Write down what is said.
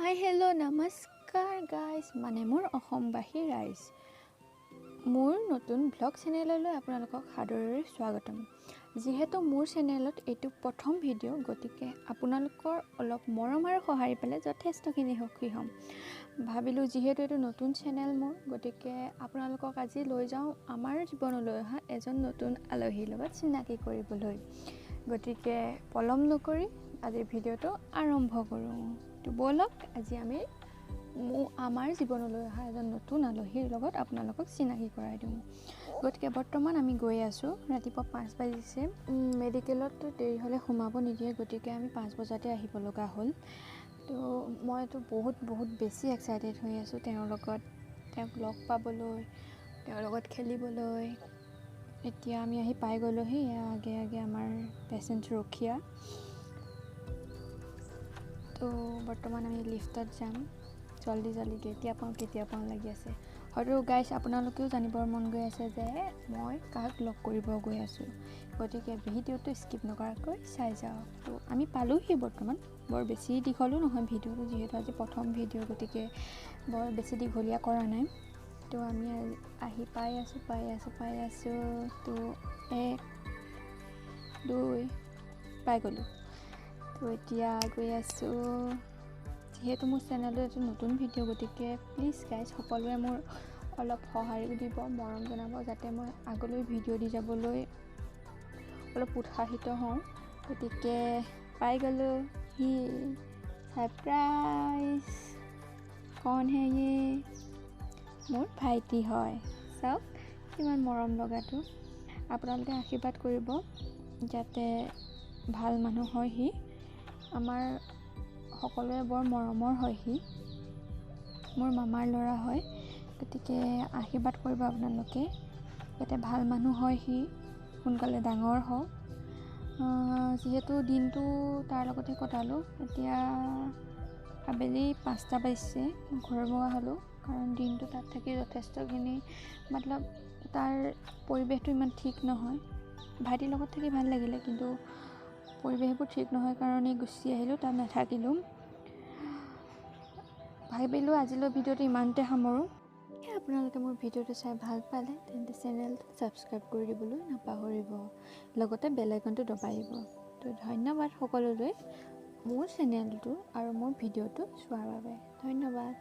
Hi hello' নমস্কাৰ guys, মানে মোৰ অসমবাসী ৰাইজ। মোৰ নতুন ব্লগ চেনেললৈ আপোনালোকক সাদৰেৰে স্বাগতম। যিহেতু মোৰ চেনেলত এইটো প্ৰথম ভিডিঅ', গতিকে আপোনালোকৰ অলপ মৰম আৰু সঁহাৰি পালে যথেষ্টখিনি সুখী হ'ম। ভাবিলোঁ যিহেতু এইটো নতুন চেনেল মোৰ, গতিকে আপোনালোকক আজি লৈ যাওঁ আমাৰ জীৱনলৈ অহা এজন নতুন আলহীৰ লগত চিনাকি কৰিবলৈ। গতিকে পলম নকৰি আজিৰ ভিডিঅ'টো আৰম্ভ কৰোঁ। তো ব'লক আজি আমি আমাৰ জীৱনলৈ অহা এজন নতুন আলহীৰ লগত আপোনালোকক চিনাকি কৰাই দিওঁ। গতিকে বৰ্তমান আমি গৈ আছোঁ, ৰাতিপুৱা 5 বাজিছে। মেডিকেলত দেৰি হ'লে সোমাব নিদিয়ে, গতিকে আমি 5 বজাতে আহিব লগা হ'ল। তো মইতো বহুত বেছি এক্সাইটেড হৈ আছোঁ তেওঁক লগ পাবলৈ, তেওঁৰ লগত খেলিবলৈ। এতিয়া আমি আহি পাই গ'লোহি, আগে আমাৰ পেচেণ্ট ৰখিয়া। তো বৰ্তমান আমি লিফ্টত যাম, জল্দি কেতিয়া পাওঁ লাগি আছে। হয়তো গাইজ আপোনালোকেও জানিবৰ মন গৈ আছে যে মই কাক লগ কৰিব গৈ আছোঁ, গতিকে ভিডিঅ'টো স্কিপ নকৰাকৈ চাই যাওক। তো আমি পালোহি বৰ্তমান, বৰ বেছি দীঘলো নহয় ভিডিঅ'টো, যিহেতু আজি প্ৰথম ভিডিঅ', গতিকে বৰ বেছি দীঘলীয়া কৰা নাই। তো আমি আহি পাই আছোঁ। তো 1 2 পাই গ'লোঁ। তো এতিয়া গৈ আছোঁ। যিহেতু মোৰ চেনেলটো এইটো নতুন ভিডিঅ', গতিকে প্লিজ গাইজ সকলোৱে মোৰ অলপ সঁহাৰি দিব, মৰম জনাব, যাতে মই আগলৈ ভিডিঅ' দি যাবলৈ অলপ উৎসাহিত হওঁ। গতিকে পাই গ'লোঁ, ছাৰপ্ৰাইজ। কৌন হে ইয়ে? মোৰ ভাইটি হয়। চাওক কিমান মৰম লগাটো। আপোনালোকে আশীৰ্বাদ কৰিব যাতে ভাল মানুহ হয় সি। আমাৰ সকলোৱে বৰ মৰমৰ হয় সি, মোৰ মামাৰ ল'ৰা হয়। গতিকে আশীৰ্বাদ কৰিব আপোনালোকে যাতে ভাল মানুহ হয় সি, সোনকালে ডাঙৰ হওক। যিহেতু দিনটো তাৰ লগতে কটালোঁ, এতিয়া আবেলি 5টা বাজিছে, ঘৰ মোৱা হ'লোঁ। কাৰণ দিনটো তাত থাকি যথেষ্টখিনি তাৰ পৰিৱেশটো ইমান ঠিক নহয়। ভাইটিৰ লগত থাকি ভাল লাগিলে, কিন্তু পৰিৱেশবোৰ ঠিক নহয় কাৰণে গুচি আহিলোঁ, তাত নাথাকিলোঁ। ভাবিলোঁ আজিলৈ ভিডিঅ'টো ইমানতে সামৰোঁ। আপোনালোকে মোৰ ভিডিঅ'টো চাই ভাল পালে তেন্তে চেনেলটো ছাবস্ক্ৰাইব কৰি দিবলৈ নাপাহৰিব, লগতে বেল আইকনটো দবাই দিব। তো ধন্যবাদ সকলোলৈ মোৰ চেনেলটো আৰু মোৰ ভিডিঅ'টো চোৱাৰ বাবে। ধন্যবাদ।